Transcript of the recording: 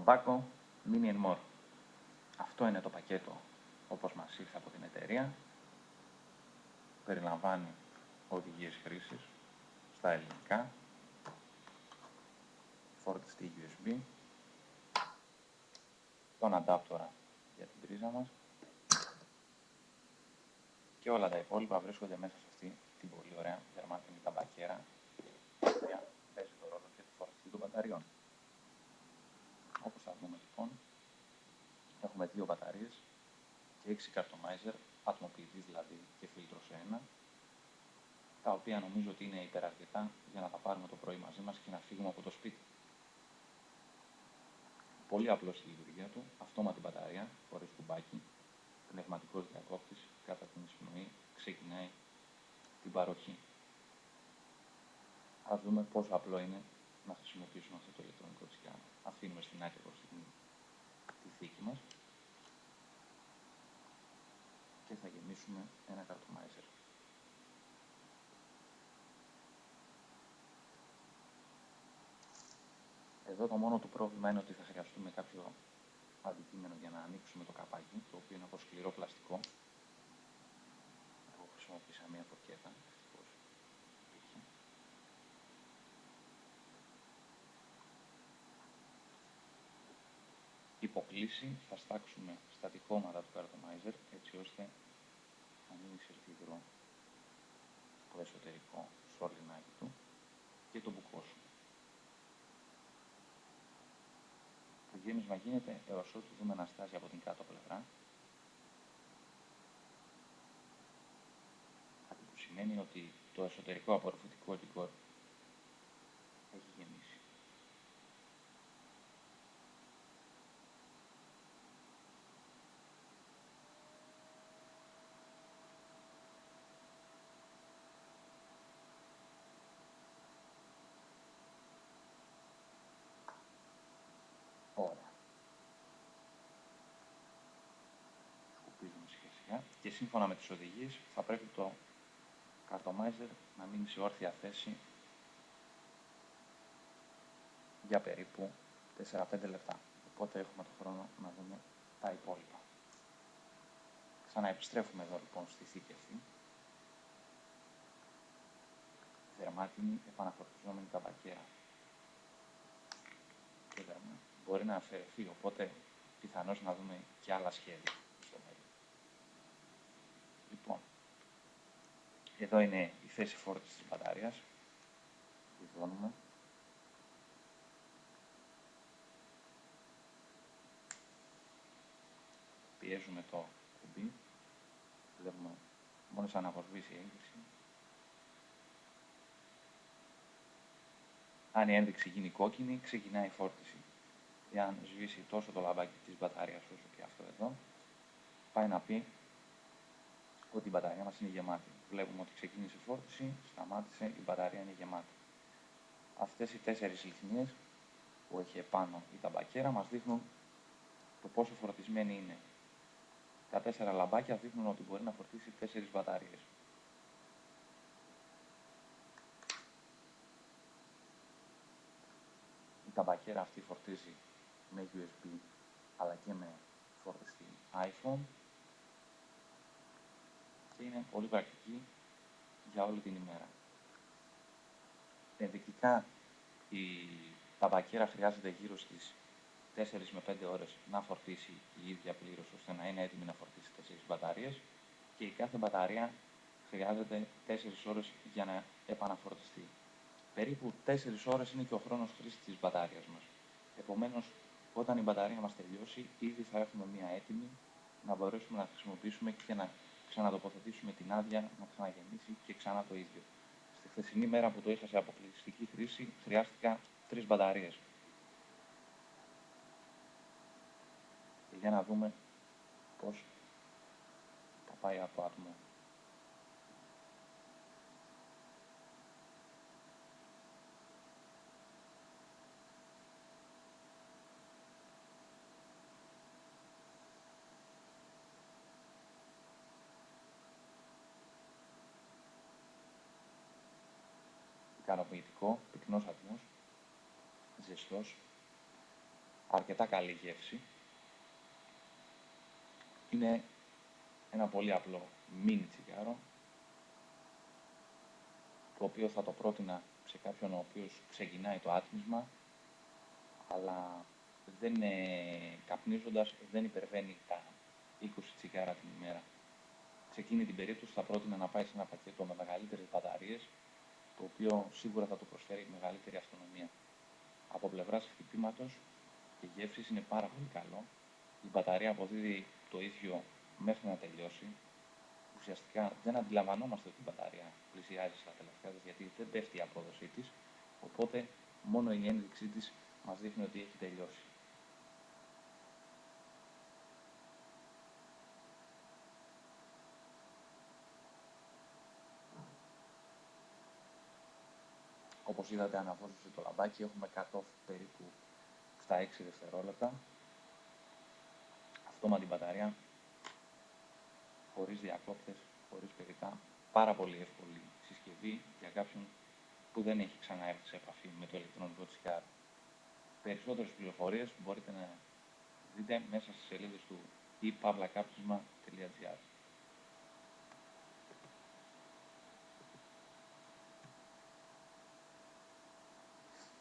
Tobacco Mini and More. Αυτό είναι το πακέτο όπως μας ήρθε από την εταιρεία. Περιλαμβάνει οδηγίες χρήσης στα ελληνικά, φορτιστή USB, τον αντάπτορα για την πρίζα μας και όλα τα υπόλοιπα βρίσκονται μέσα σε αυτή την πολύ ωραία δερμάτινη ταμπακέρα, η οποία παίζει το ρόλο και του φορτιστή των μπαταριών. Όπως θα δούμε λοιπόν, έχουμε 2 μπαταρίες και 6 καρτομάιζερ, ατμοποιητής δηλαδή και φίλτρο σε ένα, τα οποία νομίζω ότι είναι υπεραρκετά για να τα πάρουμε το πρωί μαζί μας και να φύγουμε από το σπίτι. Πολύ απλό στη λειτουργία του, αυτόματη μπαταρία, χωρίς κουμπάκι, πνευματικός διακόπτης, κατά την εισπνοή ξεκινάει την παροχή. Ας δούμε πόσο απλό είναι να χρησιμοποιήσουμε αυτό το ηλεκτρονικό τσιγάρο. Αφήνουμε στην άκρη προς τη θήκη μας και θα γεμίσουμε ένα καρτομάιζερ. Εδώ το μόνο του πρόβλημα είναι ότι θα χρειαστούμε κάποιο αντικείμενο για να ανοίξουμε το καπάκι, το οποίο είναι από σκληρό πλαστικό. Εγώ χρησιμοποίησα μία φορκέτα, ευτυχώς υπήρχε. Υποκλείσει θα στάξουμε στα τυχώματα του καρτομάιζερ, έτσι ώστε να μην εισερθεί υγρό το εσωτερικό σωληνάκι του και το μπουκώσουμε. Το γέμισμα γίνεται έως ότου δούμε να στάζει από την κάτω πλευρά, κάτι που σημαίνει ότι το εσωτερικό απορροφητικό λικόρ έχει γεμίσει. Ωραία. Σκουπίζουμε σιγά σιγά και σύμφωνα με τις οδηγίες θα πρέπει το καρτομάιζερ να μείνει σε όρθια θέση για περίπου 4-5 λεπτά. Οπότε έχουμε το χρόνο να δούμε τα υπόλοιπα. Ξαναεπιστρέφουμε εδώ λοιπόν στη θήκη αυτή. Δερμάτινη επαναφορτιζόμενη ταμπακέρα. Και λέμε, μπορεί να αφαιρεθεί, οπότε πιθανώς να δούμε και άλλα σχέδια στο μέλλον. Λοιπόν, εδώ είναι η θέση φόρτισης της μπαταρίας. Βιδώνουμε. Πιέζουμε το κουμπί. Βλέπουμε μόνο σαν να αποσβήσει η ένδειξη. Αν η ένδειξη γίνει κόκκινη, ξεκινάει η φόρτιση. Εάν σβήσει τόσο το λαμπάκι της μπαταρίας όσο και αυτό εδώ, πάει να πει ότι η μπαταρία μας είναι γεμάτη. Βλέπουμε ότι ξεκίνησε η φόρτιση, σταμάτησε, η μπαταρία είναι γεμάτη. Αυτές οι 4 λιχνίες που έχει επάνω η ταμπακέρα μας δείχνουν το πόσο φορτισμένη είναι. Τα 4 λαμπάκια δείχνουν ότι μπορεί να φορτίσει 4 μπαταρίες. Η ταμπακέρα αυτή φορτίζει με USB αλλά και με φορτιστή iPhone και είναι πολύ πρακτική για όλη την ημέρα. Ενδεικτικά η ταμπακέρα χρειάζεται γύρω στις 4 με 5 ώρες να φορτίσει η ίδια πλήρως ώστε να είναι έτοιμη να φορτίσει 4 μπαταρίες και η κάθε μπαταρία χρειάζεται 4 ώρες για να επαναφορτιστεί. Περίπου 4 ώρες είναι και ο χρόνος χρήσης της μπαταρίας μας. Επομένως, όταν η μπαταρία μας τελειώσει, ήδη θα έχουμε μία έτοιμη να μπορέσουμε να χρησιμοποιήσουμε και να ξανατοποθετήσουμε την άδεια, να ξαναγεμίσει και ξανά το ίδιο. Στη χθεσινή μέρα που το είχα σε αποκλειστική χρήση, χρειάστηκα 3 μπαταρίες. Και για να δούμε πώς θα πάει από άτομο. Ικανοποιητικό, πυκνός ατμός, ζεστός. αρκετά καλή γεύση. Είναι ένα πολύ απλό μίνι τσιγάρο, το οποίο θα το πρότεινα σε κάποιον ο οποίος ξεκινάει το άτμισμα, αλλά καπνίζοντας δεν υπερβαίνει τα 20 τσιγάρα την ημέρα. Σε εκείνη την περίπτωση θα πρότεινα να πάει σε ένα πακέτο με μεγαλύτερες μπαταρίες, το οποίο σίγουρα θα του προσφέρει μεγαλύτερη αυτονομία. Από πλευράς χτυπήματος και γεύσης είναι πάρα πολύ καλό. Η μπαταρία αποδίδει το ίδιο μέχρι να τελειώσει. Ουσιαστικά δεν αντιλαμβανόμαστε ότι η μπαταρία πλησιάζει στα τελευταία της, γιατί δεν πέφτει η απόδοσή της, οπότε μόνο η ένδειξή της μας δείχνει ότι έχει τελειώσει. Όπως είδατε, αναβόσβησε το λαμπάκι, έχουμε cut-off περίπου στα 6 δευτερόλεπτα. Αυτόματη μπαταρία, χωρίς διακόπτες, χωρίς περιτά, πάρα πολύ εύκολη συσκευή για κάποιον που δεν έχει ξαναέρθει σε επαφή με το ηλεκτρονικό τσιγάρο. Περισσότερες πληροφορίες μπορείτε να δείτε μέσα στις σελίδες του e-pavlakapsma.gr.